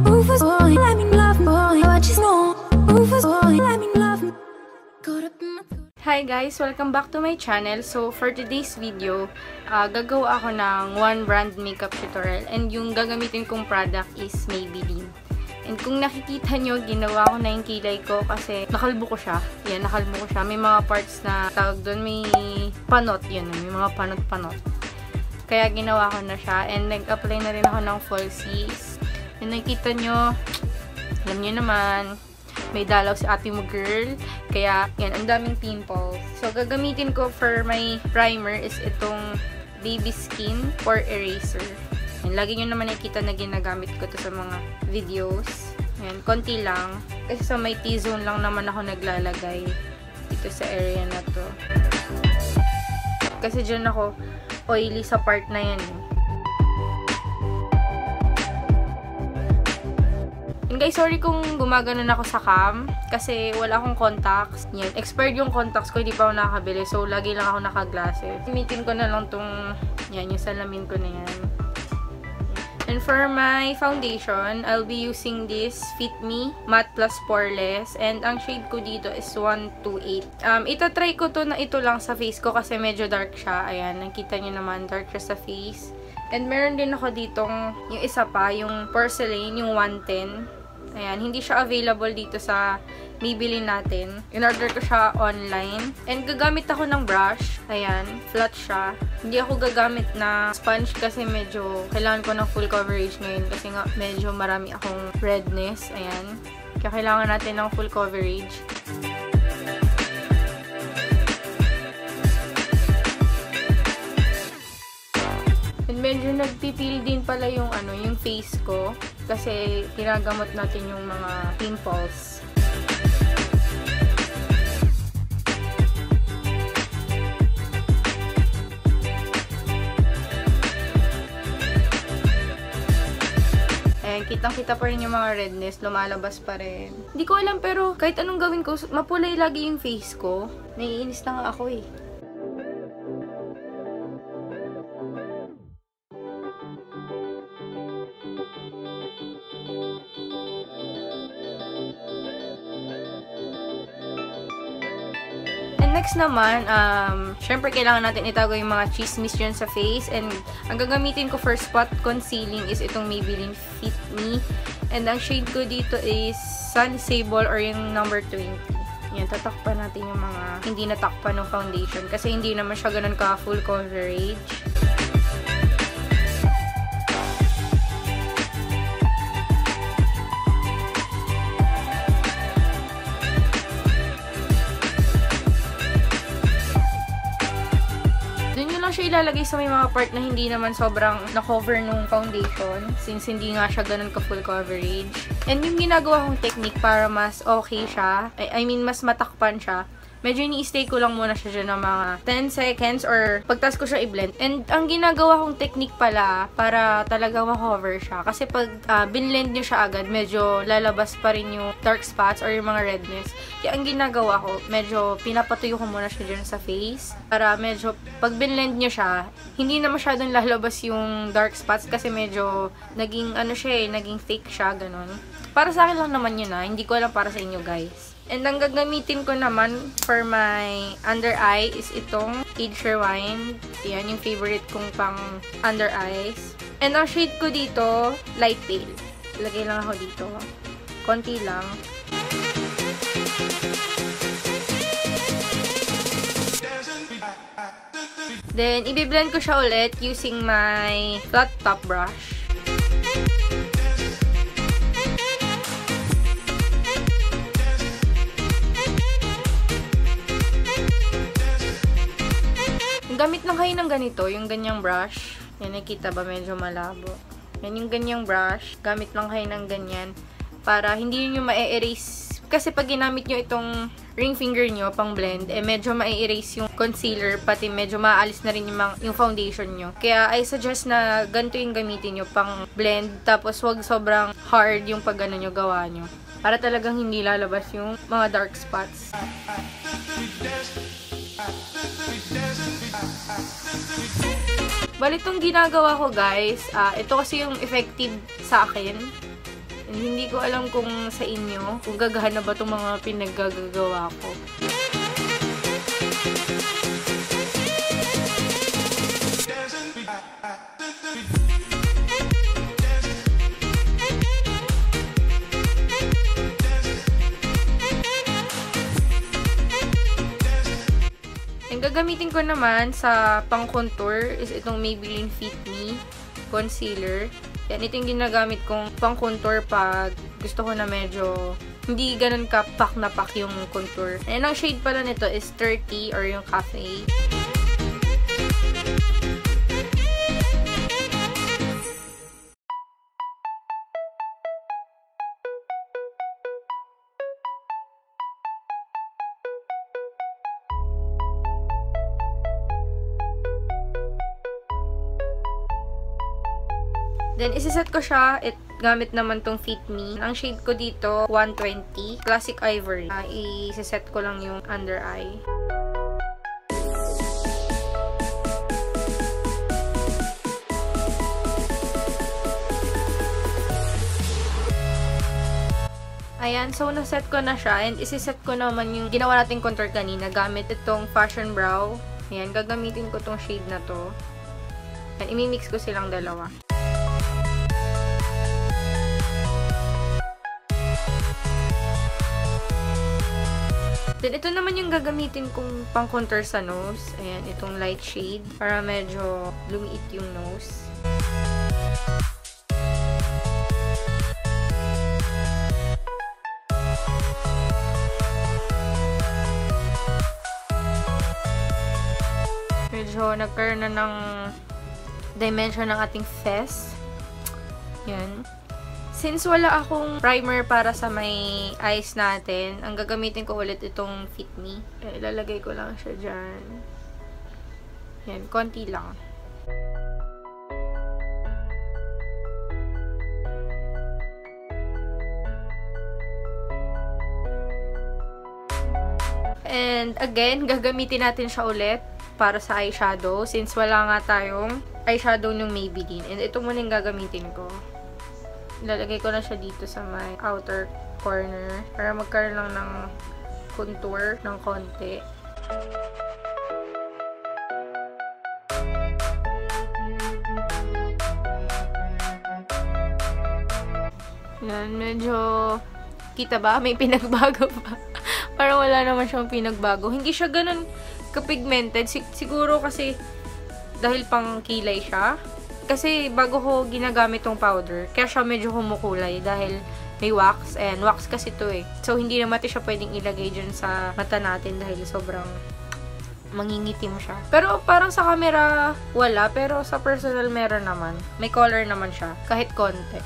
Rufus boy, let me love boy, what you know? Rufus boy, let me love. Hi guys! Welcome back to my channel. So, for today's video, gagawa ako ng one brand makeup tutorial. And yung gagamitin kong product is Maybelline. And kung nakikita nyo, ginawa ko na yung kilay ko kasi nakalbo ko siya. Yan, nakalbo ko siya. May mga parts na tawag doon, may panot. Yan, may mga panot-panot. Kaya ginawa ko na siya. And nag-apply na rin ako ng falsies. And nakikita nyo, alam nyo naman, may dalaw si ate mo girl. Kaya, yan, ang daming pimples. So, gagamitin ko for my primer is itong Baby Skin Pore Eraser. Yan, lagi nyo naman nakikita na ginagamit ko to sa mga videos. Yan, konti lang. Kasi sa may T-zone lang naman ako naglalagay dito sa area na to. Kasi dyan ako oily sa part na yan. And guys, sorry kung gumaganon ako sa cam kasi wala akong contacts. Yan, expired yung contacts ko, hindi pa ako nakakabili. So, lagi lang ako naka-glasses. Gamitin ko na lang tong, yan, yung salamin ko na yan. And for my foundation, I'll be using this Fit Me Matte Plus Poreless. And ang shade ko dito is 128. Itatry ko to na ito lang sa face ko kasi medyo dark siya. Ayan, nakita nyo naman, dark siya sa face. And meron din ako ditong, yung isa pa, yung Porcelain, yung 110. Ayan, hindi siya available dito sa Maybelline natin. In-order ko siya online. And gagamit ako ng brush. Ayan, flat siya. Hindi ako gagamit na sponge kasi medyo kailangan ko ng full coverage ngayon kasi nga medyo marami akong redness. Ayan. Kaya kailangan natin ng full coverage. And medyo nagpipil din pala yung yung face ko kasi ginagamot natin yung mga pimples. Ayan, kitang-kita pa rin yung mga redness, lumalabas pa rin. Hindi ko alam pero kahit anong gawin ko, mapulay lagi yung face ko. Naiinis na nga ako eh. Next naman, syempre kailangan natin itago yung mga chismis dyan sa face. And ang gagamitin ko for spot concealing is itong Maybelline Fit Me. And ang shade ko dito is Sun Sable or yung number 20. Yan, tatakpan natin yung mga hindi natakpan ng foundation. Kasi hindi naman siya ganun ka full coverage. Siya ilalagay sa may mga part na hindi naman sobrang na-cover nung foundation since hindi nga siya ganun ka full coverage. And yung ginagawa kong technique para mas okay siya, I mean mas matakpan siya, medyo ini-stay ko lang muna siya dyan ng mga 10 seconds or pagtas ko siya i-blend. And ang ginagawa kong technique pala para talaga ma-cover siya. Kasi pag binlend nyo siya agad, medyo lalabas pa rin yung dark spots or yung mga redness. Kaya ang ginagawa ko, medyo pinapatuyo ko muna siya dyan sa face. Para medyo pag binlend nyo siya, hindi na masyadong lalabas yung dark spots kasi medyo naging siya naging fake siya, ganun. Para sa akin lang naman yun hindi ko alam para sa inyo guys. And ang gagamitin ko naman for my under eye is itong Age Rewind. Yan, yung favorite kong pang under eyes. And ang shade ko dito, light pale. Lagay lang ako dito. Konti lang. Then, i-blend ko siya ulit using my flat top brush. Gamit lang kayo ng ganito, yung ganyang brush. Yan, nakita ba? Medyo malabo. Yan, yung ganyang brush. Gamit lang kayo ng ganyan. Para hindi nyo ma-erase. Kasi pag ginamit nyo itong ring finger nyo, pang blend, medyo ma-erase yung concealer, pati medyo maalis na rin yung foundation nyo. Kaya, I suggest na ganito yung gamitin nyo, pang blend. Tapos, wag sobrang hard yung pag nyo gawa nyo. Para talagang hindi lalabas yung mga dark spots. Bali, itong ginagawa ko guys, ito kasi yung effective sa akin. Hindi ko alam kung sa inyo, kung gagana ba itong mga pinaggagawa ko. Ang gagamitin ko naman sa pang-contour is itong Maybelline Fit Me Concealer. Yan, ito yung ginagamit kong pang-contour pag gusto ko na medyo hindi ganun ka pak na pak yung contour. And ang shade pala nito is 30 or yung Cafe. Then, isiset ko siya. Gamit naman tong Fit Me. Ang shade ko dito, 120. Classic Ivory. Isiset ko lang yung under eye. Ayan, so naset ko na siya. And isiset ko naman yung ginawa nating contour kanina. Gamit itong Fashion Brow. Ayan, gagamitin ko tong shade na to. And imimix ko silang dalawa. Then, ito naman yung gagamitin kong pang-contour sa nose. Ayan, itong light shade. Para medyo lumiit yung nose. Medyo nagkaroon na ng dimension ng ating face. Yan. Since wala akong primer para sa may eyes natin, ang gagamitin ko ulit itong Fit Me. Ilalagay ko lang siya dyan. Yan, konti lang. And again, gagamitin natin siya ulit para sa eyeshadow. Since wala nga tayong eyeshadow ng Maybelline. And ito muna yung gagamitin ko. Ilalagay ko na siya dito sa may outer corner para magkaroon lang ng contour ng konti. Yan, medyo kita ba? May pinagbago pa. Parang wala naman siyang pinagbago. Hindi siya ganun ka-pigmented. Siguro kasi dahil pang kilay siya. Kasi bago ko ginagamit tong powder, kaya siya medyo kumukulay dahil may wax. And wax kasi to eh. So, hindi naman siya pwedeng ilagay dyan sa mata natin dahil sobrang mangingitim siya. Pero parang sa camera, wala. Pero sa personal, meron naman. May color naman siya. Kahit konti.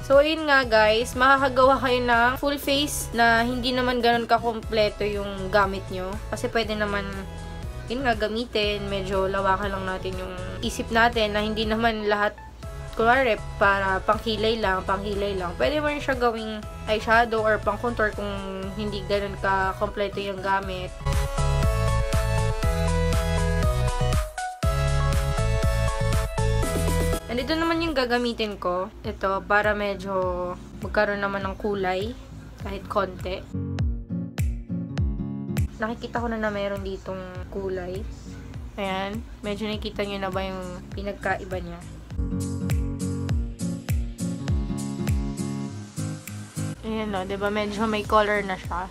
So, ayun nga guys, makakagawa kayo ng full face na hindi naman ganun kakompleto yung gamit nyo. Kasi pwede naman yun nga, gamitin. Medyo lawakan lang natin yung isip natin na hindi naman lahat, kunwari, para pangkilay lang. Pwede mo rin siya gawing eyeshadow or pang contour kung hindi ganun ka kompleto yung gamit. And ito naman yung gagamitin ko. Ito, para medyo magkaroon naman ng kulay. Kahit konti. Nakikita ko na meron ditong kulay. Ayan. Medyo nakikita nyo na ba yung pinagkaiba niya. Ayan o. Diba? Medyo may color na siya.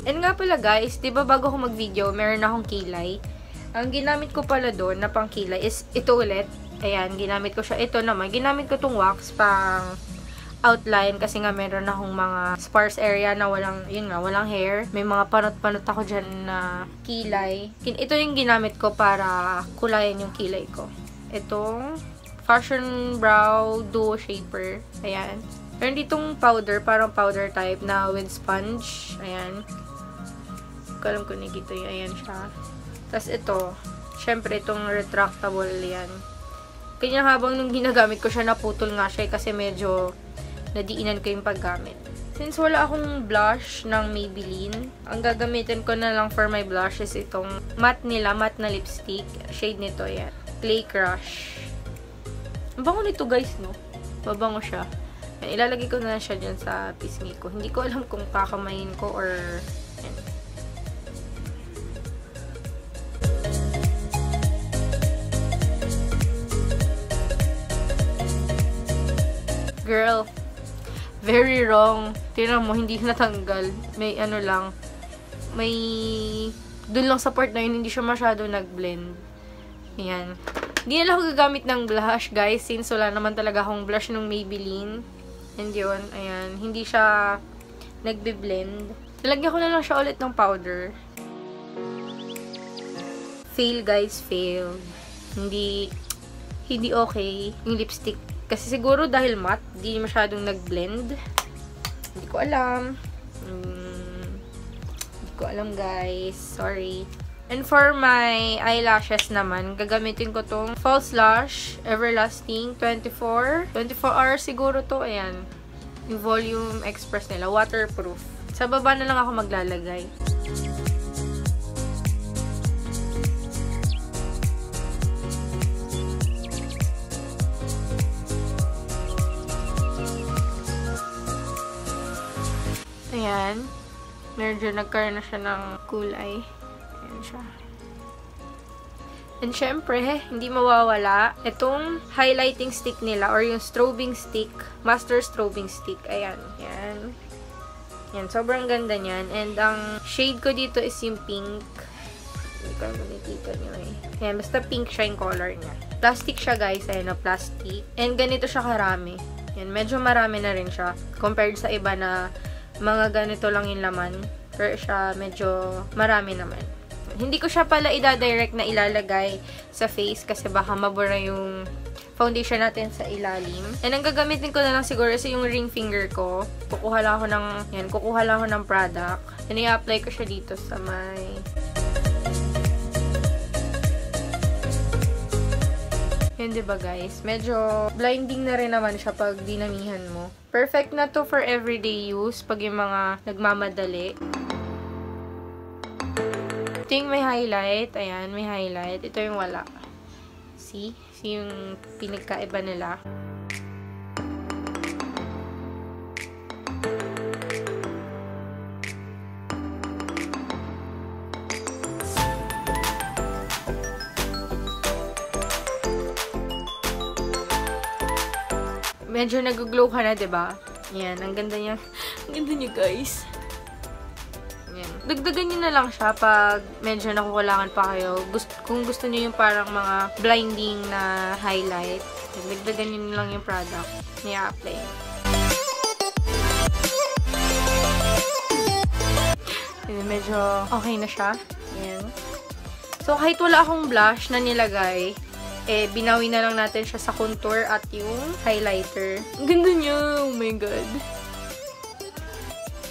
And nga pala guys, diba bago ko mag-video, meron akong kilay. Ang ginamit ko pala doon na pang kilay is ito ulit. Ayan, ginamit ko siya. Ito naman, ginamit ko tong wax pang outline kasi nga meron akong mga sparse area na walang, yun nga, walang hair. May mga panot-panot ako dyan na kilay. Ito yung ginamit ko para kulayan yung kilay ko. Itong Fashion Brow Duo Shaper. Ayan. Meron ditong powder, parang powder type na with sponge. Ayan. Alam ko nakita yun. Ayan siya. Tapos ito, syempre itong retractable yan. Kanya habang nung ginagamit ko siya, naputol nga siya kasi medyo nadiinan ko yung paggamit. Since wala akong blush ng Maybelline, ang gagamitin ko na lang for my blush is itong matte nila, matte na lipstick. Shade nito, yan. Clay Crush. Ang bango nito, guys, no? Mabango siya. Yan, ilalagay ko na lang siya dyan sa pisngi ko. Hindi ko alam kung kakamayin ko or... Yan. Girl, very wrong. Tingnan mo, hindi natanggal. May ano lang. May... Dun lang sa part na yun, hindi siya masyado nag-blend. Ayan. Hindi na lang ako gagamit ng blush, guys. Since wala naman talaga akong blush ng Maybelline. And yun, ayan. Hindi siya nagbe-blend. Nalagyan ko na lang siya ulit ng powder. Fail, guys. Fail. Hindi okay yung lipstick. Kasi siguro dahil matte, hindi masyadong nag-blend. Hindi ko alam. Hindi ko alam, guys. Sorry. And for my eyelashes naman, gagamitin ko tong False Lash Everlasting 24 hours siguro to. Ayan. Yung Volume Express nila. Waterproof. Sa baba na lang ako maglalagay. Ayan. Medyo nagkaroon na siya ng kulay. Ayan siya. And syempre, hindi mawawala itong highlighting stick nila or yung strobing stick. Master strobing stick. Ayan. Ayan. Ayan. Sobrang ganda niyan. And ang shade ko dito is yung pink. Hindi ko naman nakikita nyo eh. Ayan. Basta pink siya yung color niya. Plastic siya, guys. Ayan na plastic. And ganito siya karami. Ayan. Medyo marami na rin siya. Compared sa iba na mga ganito lang yung laman. Pero siya medyo marami naman. Hindi ko siya pala ida-direct na ilalagay sa face kasi baka mabura yung foundation natin sa ilalim. And ang gagamitin ko na lang siguro is yung ring finger ko. Kukuha lang ako ng product. And i-apply ko siya dito sa may... Yan, diba guys? Medyo blinding na rin naman siya pag dinamihan mo. Perfect na to for everyday use pag yung mga nagmamadali. Ito yung may highlight. Ayan, may highlight. Ito yung wala. See? See yung pinagkaiba nila. Medyo nag-glow ka na, diba? Yan, ang ganda niya. Ang ganda niya, guys. Yan. Dagdagan niyo na lang siya pag medyo nakukulangan pa kayo. Kung gusto niyo yung parang mga blinding na highlight, dagdagan niyo na lang yung product na i-apply. Medyo okay na siya. Yan. So, kahit wala akong blush na nilagay, eh, binawi na lang natin siya sa contour at yung highlighter. Ang ganda niya! Oh my God!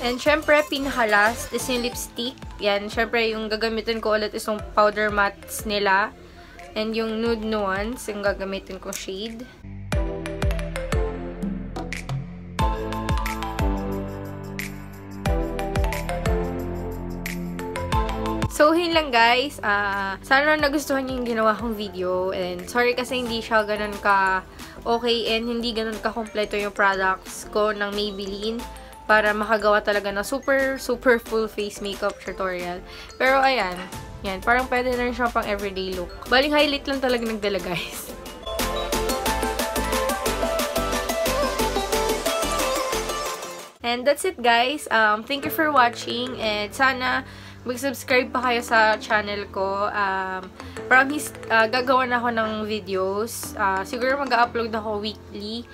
And, syempre, pinaka-last is yung lipstick. Yan, syempre, yung gagamitin ko ulit is yung powder mattes nila. And yung nude nuance, yung gagamitin kong shade. So, yun lang guys. Sana nagustuhan niyo yung ginawa kong video. And sorry kasi hindi siya ganun ka okay and hindi ganun ka kompleto yung products ko ng Maybelline para makagawa talaga na super full face makeup tutorial. Pero ayan. Yan. Parang pwede na rin siya pang everyday look. Baling highlight lang talaga nagdala guys. And that's it guys. Thank you for watching. And sana mag-subscribe pa kayo sa channel ko. Promise, gagawa na ako ng videos. Siguro mag-upload ako weekly.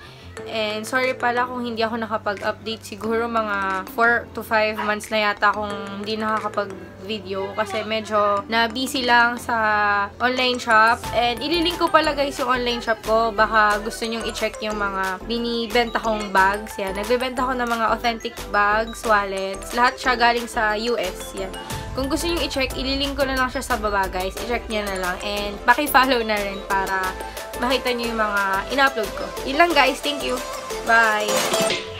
And sorry pala kung hindi ako nakapag-update. Siguro mga 4 to 5 months na yata akong hindi nakakapag-video. Kasi medyo na-busy lang sa online shop. And ililink ko pala guys yung online shop ko. Baka gusto nyong i-check yung mga binibenta kong bags. Yan. Nagbebenta ko ng mga authentic bags, wallets. Lahat siya galing sa US. Yan. Kung gusto nyo i-check, ililink ko na lang siya sa baba, guys. I-check nyo na lang. And paki-follow na rin para makita nyo yung mga in-upload ko. Yun lang, guys. Thank you. Bye!